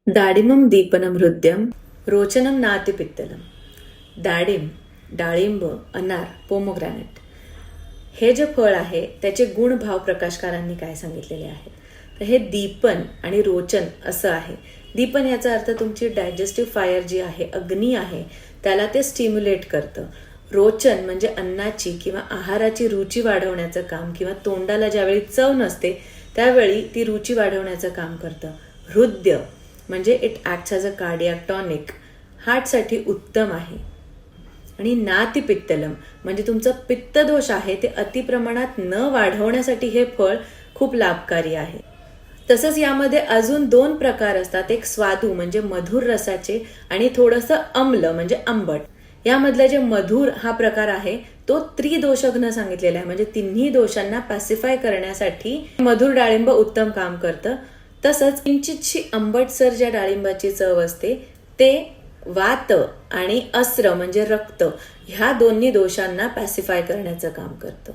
दाडिमम दीपनम हृदयम रोचनम नातिपित्तलम. डाळिंब, अनार, पोमोग्रॅनेट हे जे फळ आहे त्याचे गुण भाव प्रकाशकारांनी काय सांगितलेले आहेत. तर हे दीपन आणि रोचन असं आहे. दीपन याचा अर्थ तुमची डायजेस्टिव्ह फायर जी आहे, अग्नी आहे, त्याला ते स्टिम्युलेट करतं. रोचन म्हणजे अन्नाची किंवा आहाराची रुची वाढवण्याचं काम, किंवा तोंडाला ज्यावेळी चव नसते त्यावेळी ती रुची वाढवण्याचं काम करतं. हृदय म्हणजे it acts as a cardiac tonic, हार्टसाठी उत्तम आहे. आणि नातिपित्तलम म्हणजे तुमचं पित्तदोष आहे ते अतिप्रमाणात न वाढवण्यासाठी हे फळ खूप लाभकारी आहे. तसंच यामध्ये अजून 2 प्रकार असतात. एक स्वादू म्हणजे मधुर रसाचे, आणि थोडंसं अम्ल म्हणजे आंबट. यामधलं जे मधुर हा प्रकार आहे तो त्रिदोषघ्न सांगितलेला आहे, म्हणजे तिन्ही दोषांना पॅसिफाय करण्यासाठी मधुर डाळिंब उत्तम काम करतं. तसंच किंचितशी आंबटसर ज्या डाळिंबाची चव असते ते वात आणि अस्र म्हणजे रक्त ह्या दोन्ही दोषांना पॅसिफाय करण्याचं काम करतं.